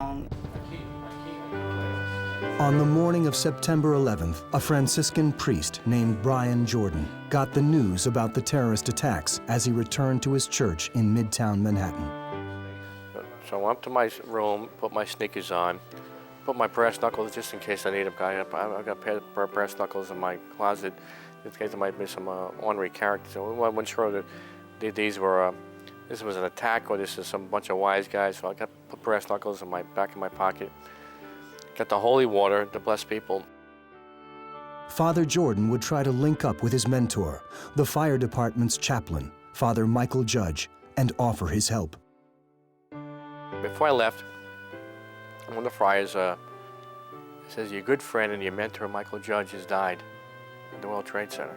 On the morning of September 11th, a Franciscan priest named Brian Jordan got the news about the terrorist attacks as he returned to his church in Midtown Manhattan. So I went up to my room, put my sneakers on, put my brass knuckles just in case I need them. I've got a pair of brass knuckles in my closet in case there might be some ornery characters. So I wasn't sure that these were, this was an attack or this is some bunch of wise guys. So I got put brass knuckles in my back in my pocket. Got the holy water to bless people. Father Jordan would try to link up with his mentor, the fire department's chaplain, Father Michael Judge, and offer his help. Before I left, one of the friars says, your good friend and your mentor, Michael Judge, has died at the World Trade Center.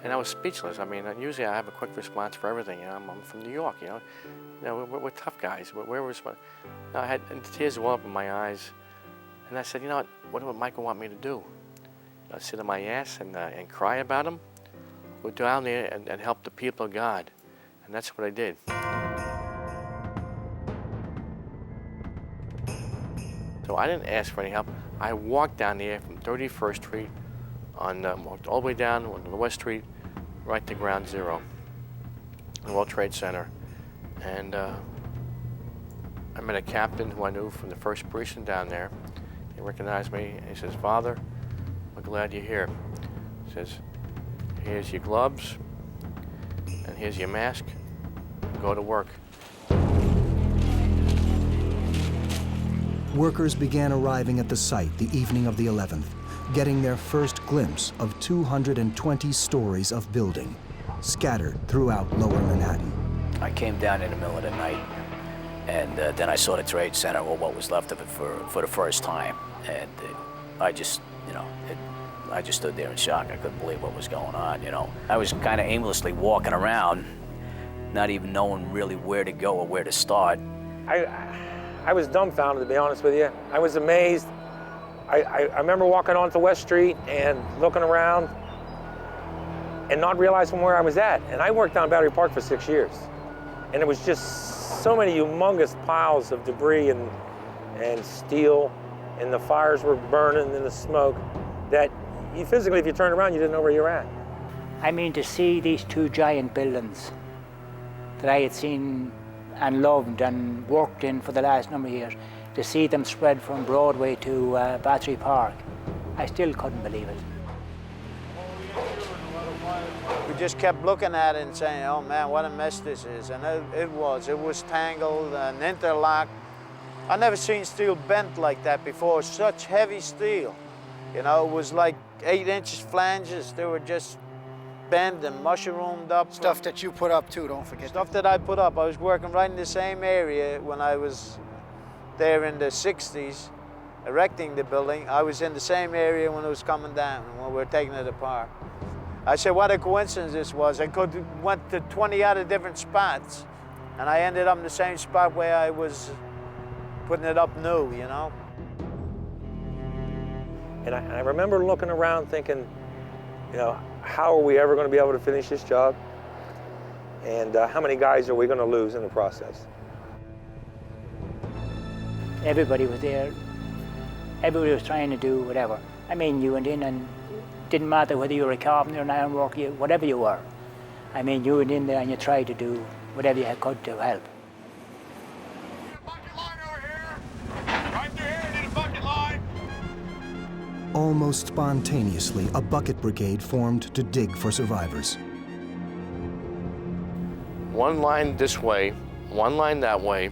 And I was speechless. I mean, usually I have a quick response for everything. You know, I'm from New York, you know. We're tough guys. We're responsible. I had and tears well up in my eyes. And I said, you know what would Michael want me to do? Sit on my ass and cry about him? Go down there and help the people of God. And that's what I did. So I didn't ask for any help. I walked down there from 31st Street, walked all the way down to the West Street, right to Ground Zero, the World Trade Center. And I met a captain who I knew from the 1st Precinct down there. He recognized me, and he says, Father, we're glad you're here. He says, here's your gloves, and here's your mask. Go to work. Workers began arriving at the site the evening of the 11th, getting their first glimpse of 220 stories of building, scattered throughout Lower Manhattan. I came down in the middle of the night, and then I saw the Trade Center, or what was left of it, for the first time. And I just, I just stood there in shock. I couldn't believe what was going on, I was kind of aimlessly walking around, not even knowing really where to go or where to start. I was dumbfounded, to be honest with you. I was amazed. I remember walking onto West Street and looking around and not realizing where I was at. And I worked down Battery Park for 6 years. And it was just so many humongous piles of debris and steel, and the fires were burning in the smoke, that you physically, if you turned around, you didn't know where you were at. I mean, to see these two giant buildings that I had seen and loved and worked in for the last number of years, to see them spread from Broadway to Battery Park, I still couldn't believe it. We just kept looking at it and saying, oh man, what a mess this is. And it was tangled and interlocked. I've never seen steel bent like that before, such heavy steel. It was like 8-inch flanges. They were just bent and mushroomed up. Stuff that you put up too, don't forget. Stuff that I put up. I was working right in the same area when I was there in the 60s, erecting the building. I was in the same area when it was coming down, when we were taking it apart. I said, what a coincidence this was. I went to 20 other different spots, and I ended up in the same spot where I was putting it up new, And I remember looking around thinking, how are we ever going to be able to finish this job? And how many guys are we going to lose in the process? Everybody was there. Everybody was trying to do whatever. I mean, you went in and didn't matter whether you were a carpenter, an iron worker, whatever you were. I mean, you went in there and you tried to do whatever you could to help. Bucket line over here. Right through here, need a bucket line. Almost spontaneously, a bucket brigade formed to dig for survivors. One line this way, one line that way.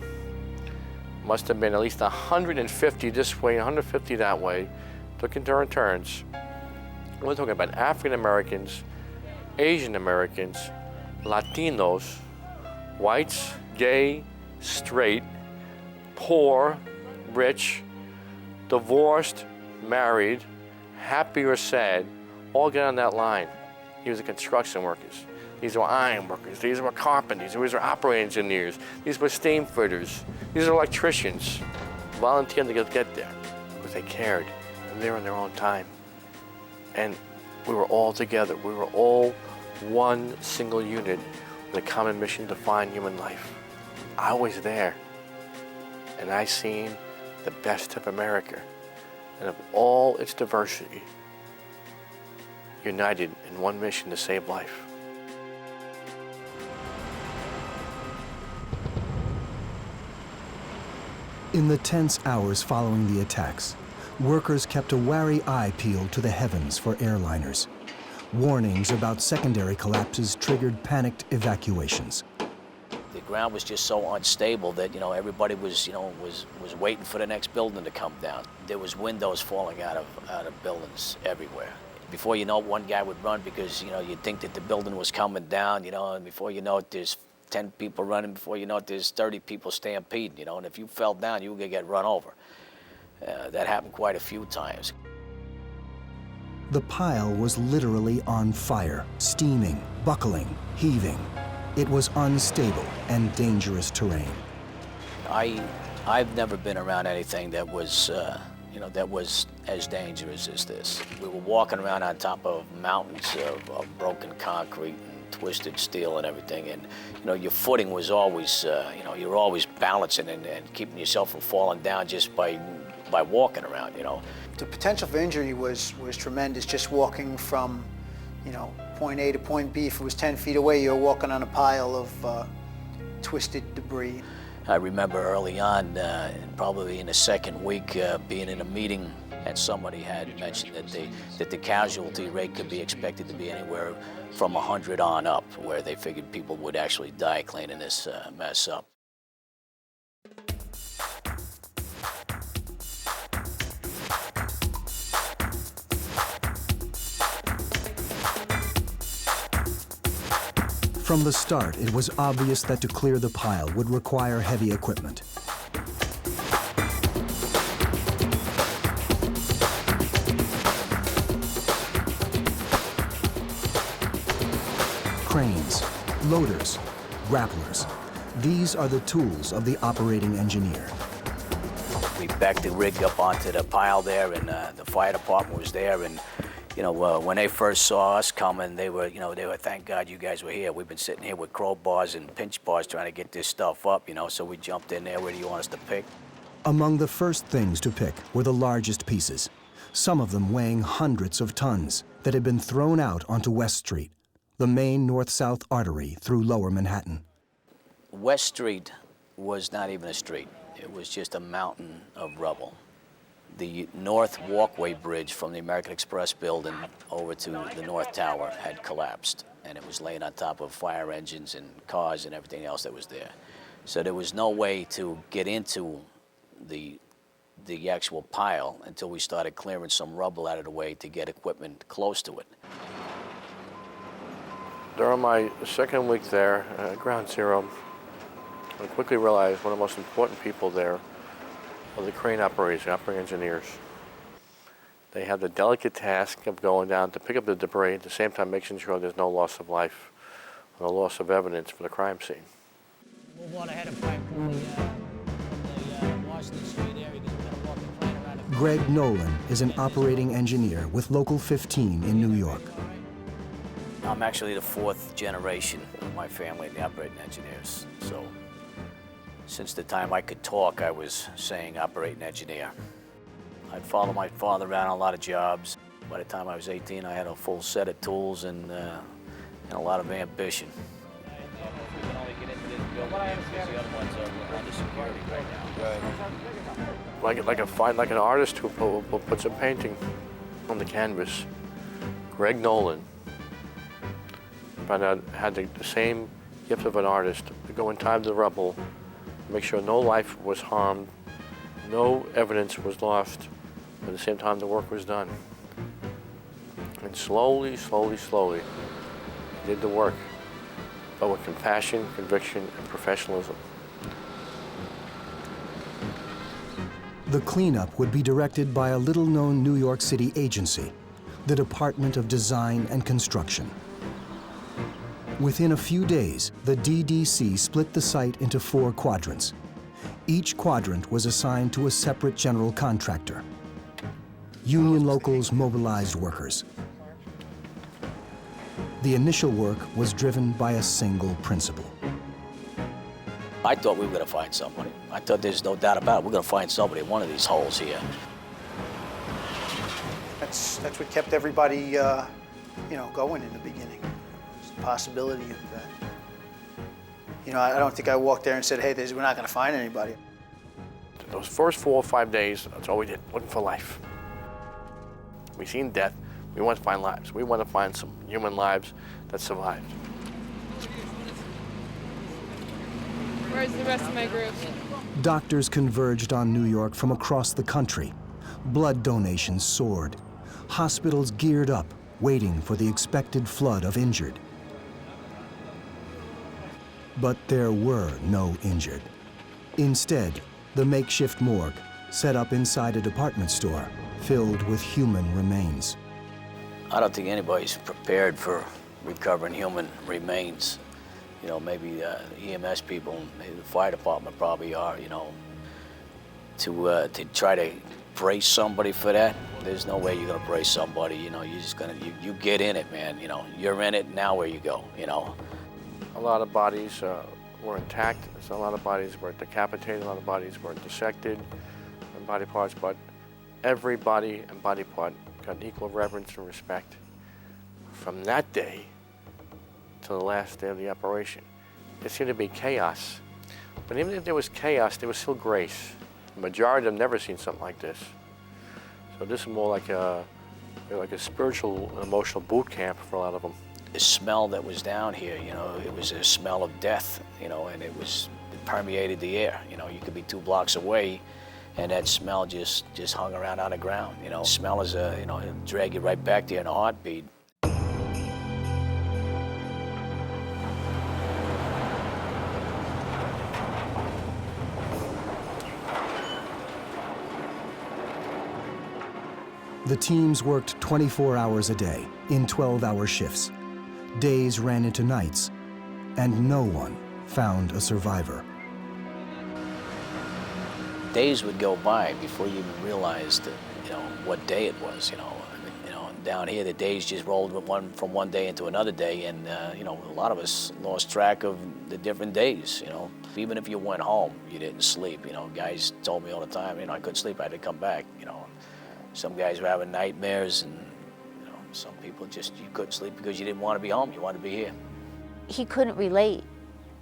Must have been at least 150 this way, 150 that way. Took in turns. We're talking about African Americans, Asian Americans, Latinos, whites, gay, straight, poor, rich, divorced, married, happy or sad, all get on that line. These are construction workers. These were iron workers. These were carpenters. These were operating engineers. These were steam fitters. These are electricians. Volunteered to get there because they cared. And they were in their own time. And we were all together. We were all one single unit with a common mission to find human life. I was there. and I seen the best of America and of all its diversity united in one mission to save life. In the tense hours following the attacks, workers kept a wary eye peeled to the heavens for airliners. Warnings about secondary collapses triggered panicked evacuations. The ground was just so unstable that, everybody was waiting for the next building to come down. There was windows falling out of buildings everywhere. Before you know it, one guy would run because, you'd think that the building was coming down, and before you know it, there's 10 people running. Before you know it, there's 30 people stampeding, and if you fell down, you were gonna get run over. That happened quite a few times. The pile was literally on fire, steaming, buckling, heaving. It was unstable and dangerous terrain. I've never been around anything that was, that was as dangerous as this. We were walking around on top of mountains of broken concrete and twisted steel and everything, and your footing was always, you were always balancing and keeping yourself from falling down just by walking around. The potential for injury was tremendous. Just walking from, point A to point B. If it was 10 feet away, you're walking on a pile of twisted debris. I remember early on, probably in the second week, being in a meeting, and somebody had mentioned that the casualty rate could be expected to be anywhere from 100 on up, where they figured people would actually die cleaning this mess up. From the start, it was obvious that to clear the pile would require heavy equipment. Cranes, loaders, grapplers. These are the tools of the operating engineer. We backed the rig up onto the pile there, and the fire department was there, and when they first saw us coming, they were, thank God you guys were here. We've been sitting here with crowbars and pinch bars trying to get this stuff up, so we jumped in there. Where do you want us to pick? Among the first things to pick were the largest pieces, some of them weighing hundreds of tons, that had been thrown out onto West Street, the main north-south artery through Lower Manhattan. West Street was not even a street. It was just a mountain of rubble. The North Walkway Bridge from the American Express building over to the North Tower had collapsed, and it was laying on top of fire engines and cars and everything else that was there. So there was no way to get into the actual pile until we started clearing some rubble out of the way to get equipment close to it. During my second week there, Ground Zero, I quickly realized one of the most important people there are the crane operators, the operating engineers. They have the delicate task of going down to pick up the debris, at the same time making sure there's no loss of life, no loss of evidence for the crime scene. Move on ahead of pipe from the Washington Street area because we're going to walk the plane around. Greg Nolan is an operating engineer with Local 15 in New York. I'm actually the fourth generation of my family, the operating engineers. So since the time I could talk, I was saying operating engineer. I'd follow my father around on a lot of jobs. By the time I was 18, I had a full set of tools and a lot of ambition. Like an artist who puts a painting on the canvas, Greg Nolan had the same gift of an artist to go in time to the rubble, make sure no life was harmed, no evidence was lost, but at the same time the work was done. And slowly, he did the work, but with compassion, conviction, and professionalism. The cleanup would be directed by a little-known New York City agency, the Department of Design and Construction. Within a few days, the DDC split the site into 4 quadrants. Each quadrant was assigned to a separate general contractor. Union locals mobilized workers. The initial work was driven by a single principle. I thought we were going to find somebody. I thought there's no doubt about it. We're going to find somebody in one of these holes here. That's what kept everybody, you know, going in the beginning. There's the possibility of that. You know, I don't think I walked there and said, hey, we're not going to find anybody. Those first 4 or 5 days, that's all we did, looking for life. We seen death, we want to find lives. We want to find some human lives that survived. Where's the rest of my group? Doctors converged on New York from across the country. Blood donations soared. Hospitals geared up, waiting for the expected flood of injured. But there were no injured. Instead, the makeshift morgue, set up inside a department store, filled with human remains. I don't think anybody's prepared for recovering human remains. You know, maybe EMS people, maybe the fire department probably are, you know. To try to brace somebody for that, there's no way you're gonna brace somebody, you know, you're just gonna, you get in it, man, you know. You're in it, now where you go, you know. A lot of bodies were intact. So a lot of bodies were decapitated, a lot of bodies were dissected and body parts, but every body and body part got equal reverence and respect from that day to the last day of the operation. There seemed to be chaos, but even if there was chaos, there was still grace. The majority of them never seen something like this. So this is more like a spiritual and emotional boot camp for a lot of them. The smell that was down here, you know, it was a smell of death, you know, and it permeated the air. You know, you could be 2 blocks away and that smell just hung around on the ground, you know. Smell is you know, it'll drag you right back there in a heartbeat. The teams worked 24 hours a day in 12-hour shifts. Days ran into nights, and no one found a survivor. Days would go by before you even realized that, you know, what day it was, you know. You know, down here, the days just rolled from one day into another day, and, you know, a lot of us lost track of the different days, you know. Even if you went home, you didn't sleep, you know. Guys told me all the time, you know, I couldn't sleep, I had to come back, you know. Some guys were having nightmares, and some people just, you couldn't sleep because you didn't want to be home, you wanted to be here. He couldn't relate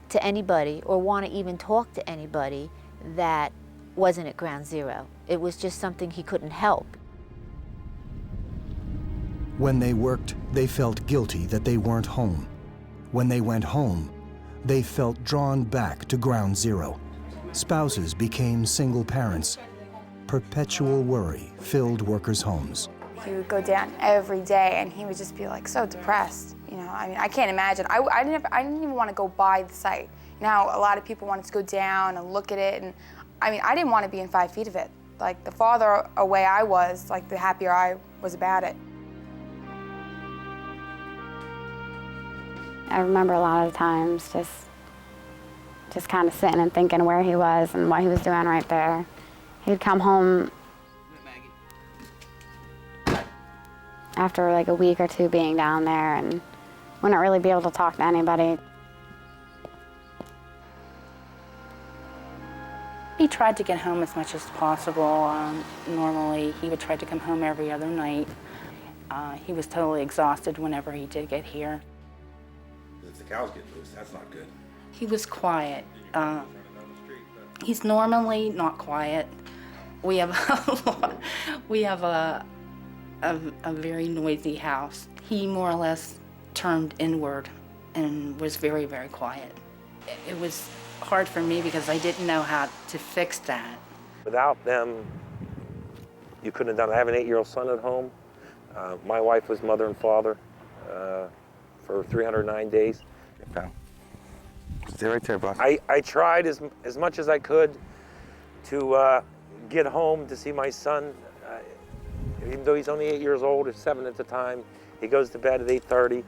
to anybody or want to even talk to anybody that wasn't at ground zero. It was just something he couldn't help. When they worked, they felt guilty that they weren't home. When they went home, they felt drawn back to ground zero. Spouses became single parents. Perpetual worry filled workers' homes. He would go down every day and he would just be like so depressed. You know, I mean, I can't imagine. I didn't even want to go by the site. You know, a lot of people wanted to go down and look at it, and I mean, I didn't want to be in 5 feet of it. Like, the farther away I was, like, the happier I was about it. I remember a lot of times just kind of sitting and thinking where he was and what he was doing right there. He'd come home after like a week or 2 being down there and wouldn't really be able to talk to anybody. He tried to get home as much as possible. Normally, he would try to come home every other night. He was totally exhausted whenever he did get here. If the cows get loose, that's not good. He was quiet. He's normally not quiet. We have a very noisy house. He more or less turned inward and was very, very quiet. It was hard for me because I didn't know how to fix that. Without them, you couldn't have done it. I have an 8-year-old son at home. My wife was mother and father for 309 days. Stay right there, boss. I tried as much as I could to get home to see my son. Even though he's only 8 years old, or 7 at the time, he goes to bed at 8:30,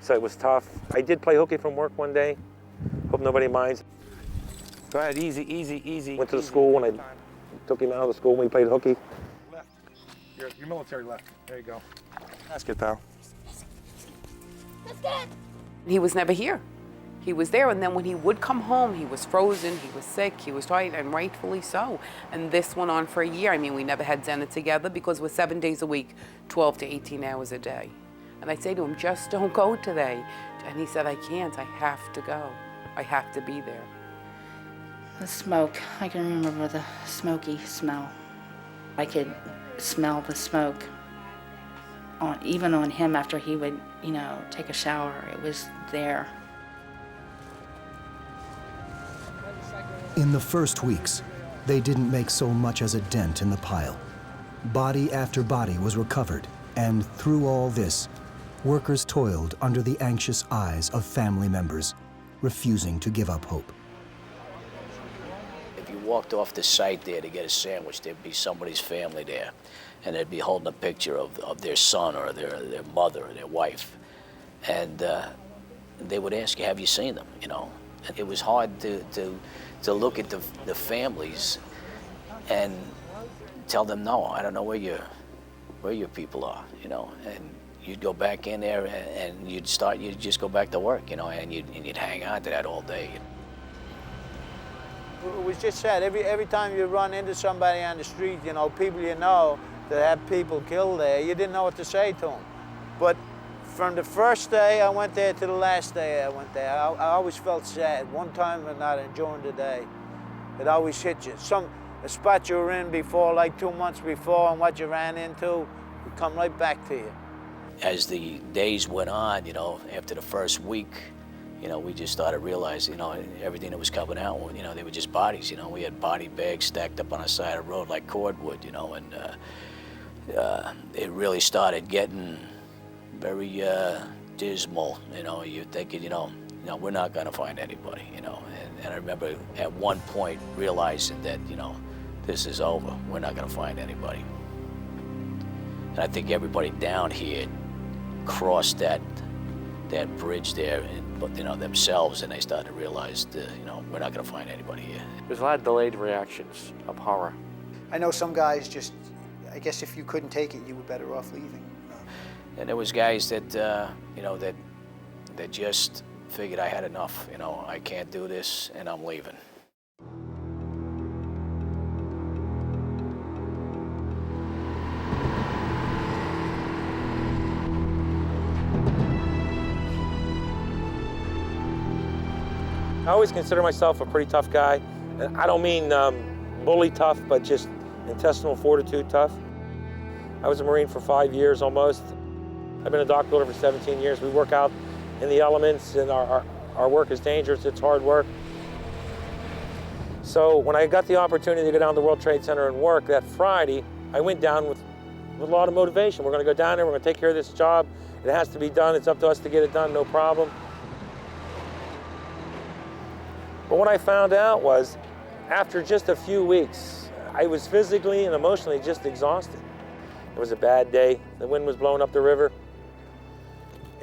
so it was tough. I did play hooky from work one day. Hope nobody minds. Go ahead, easy, easy, easy. Went to the school when I took him out of the school when we played hooky. Left. Your military left. There you go. That's good, pal. He was never here. he was there, and then when he would come home, he was frozen, he was sick, he was tired, and rightfully so. And this went on for a year. I mean, we never had dinner together because we're 7 days a week, 12 to 18 hours a day. And I'd say to him, just don't go today. And he said, I can't, I have to go. I have to be there. The smoke, I can remember the smoky smell. I could smell the smoke, even on him after he would, take a shower. It was there. In the first weeks, they didn't make so much as a dent in the pile. Body after body was recovered, and through all this, workers toiled under the anxious eyes of family members, refusing to give up hope. If you walked off the site there to get a sandwich, there'd be somebody's family there, and they'd be holding a picture of their son or their mother or their wife. And they would ask you, have you seen them, And it was hard to look at the families and tell them, no, I don't know where your people are, And you'd go back in there and you'd just go back to work, and you'd hang on to that all day. It was just sad. Every time you run into somebody on the street, people that have people killed there, you didn't know what to say to them. But from the first day I went there to the last day I went there, I always felt sad. One time or not enjoying the day. It always hit you. A spot you were in before, like 2 months before, and what you ran into, would come right back to you. As the days went on, after the first week, we just started realizing, everything that was coming out, they were just bodies, We had body bags stacked up on the side of the road like cordwood, and it really started getting very dismal, You're thinking, we're not going to find anybody, And I remember at one point realizing that, this is over. We're not going to find anybody. And I think everybody down here crossed that bridge there, themselves, and they started to realize that, we're not going to find anybody here. There's a lot of delayed reactions of horror. I know some guys just, I guess if you couldn't take it, you were better off leaving. And there was guys that, that just figured I had enough, I can't do this, and I'm leaving. I always consider myself a pretty tough guy. And I don't mean bully tough, but just intestinal fortitude tough. I was a Marine for 5 years almost. I've been a dock builder for 17 years. We work out in the elements, and our work is dangerous, it's hard work. So when I got the opportunity to go down to the World Trade Center and work that Friday, I went down with a lot of motivation. We're gonna go down there, we're gonna take care of this job. It has to be done, it's up to us to get it done, no problem. But what I found out was, after just a few weeks, I was physically and emotionally just exhausted. It was a bad day. The wind was blowing up the river,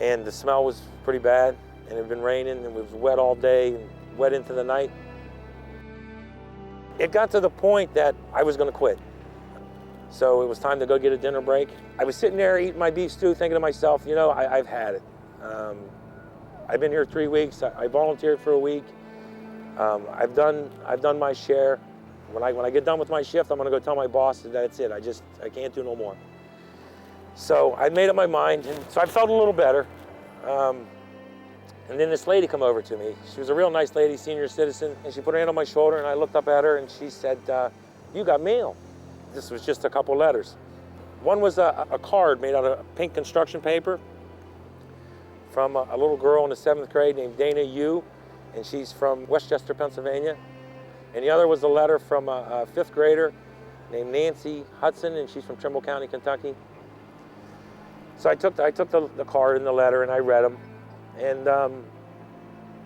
and the smell was pretty bad, and it had been raining, and it was wet all day, and wet into the night. It got to the point that I was gonna quit. So it was time to go get a dinner break. I was sitting there eating my beef stew, thinking to myself, I've had it. I've been here 3 weeks. I volunteered for a week. I've done my share. When I get done with my shift, I'm gonna go tell my boss that that's it. I can't do no more. So I made up my mind, and so I felt a little better. And then this lady come over to me. She was a real nice lady, senior citizen, and she put her hand on my shoulder, and I looked up at her, and she said, you got mail. This was just a couple letters. One was a card made out of pink construction paper from a little girl in the 7th grade named Dana Yu, and she's from Westchester, Pennsylvania. And the other was a letter from a 5th grader named Nancy Hudson, and she's from Trimble County, Kentucky. So I took the card and the letter, and I read them. And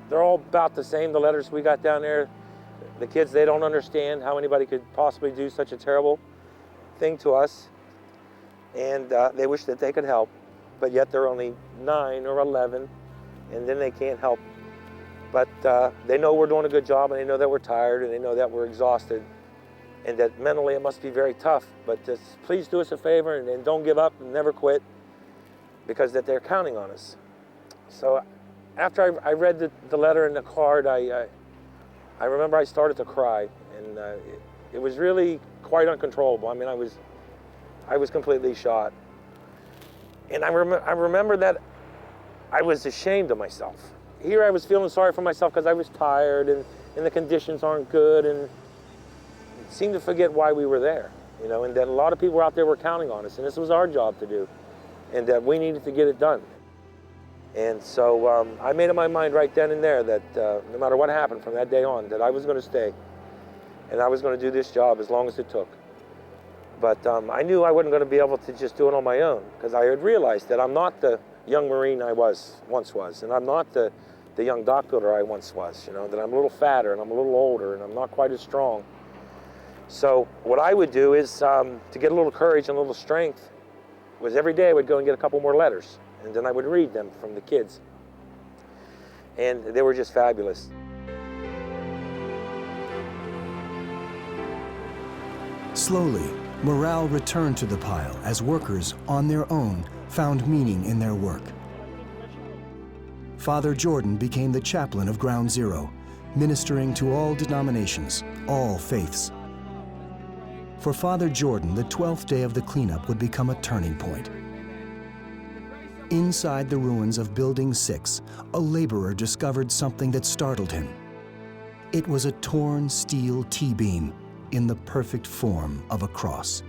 they're all about the same, the letters we got down there. The kids, they don't understand how anybody could possibly do such a terrible thing to us. And they wish that they could help, but yet they're only 9 or 11, and then they can't help. But they know we're doing a good job, and they know that we're tired, and they know that we're exhausted, and that mentally it must be very tough. But just please do us a favor and don't give up and never quit, because that they're counting on us. So After I read the letter and the card, I remember I started to cry, and it was really quite uncontrollable. I mean, I was completely shot. And I remember that I was ashamed of myself. Here I was feeling sorry for myself because I was tired and the conditions aren't good, and seemed to forget why we were there, you know, and that a lot of people out there were counting on us, and this was our job to do, and that we needed to get it done. And so I made up my mind right then and there that no matter what happened from that day on, that I was going to stay, and I was going to do this job as long as it took. But I knew I wasn't going to be able to just do it on my own, because I had realized that I'm not the young Marine I once was, and I'm not the young doctor I once was, you know, that I'm a little fatter and I'm a little older and I'm not quite as strong. So what I would do is, to get a little courage and a little strength, was every day I would go and get a couple more letters, and then I would read them from the kids. And they were just fabulous. Slowly, morale returned to the pile as workers, on their own, found meaning in their work. Father Jordan became the chaplain of Ground Zero, ministering to all denominations, all faiths. For Father Jordan, the 12th day of the cleanup would become a turning point. Inside the ruins of Building 6, a laborer discovered something that startled him. It was a torn steel T-beam in the perfect form of a cross.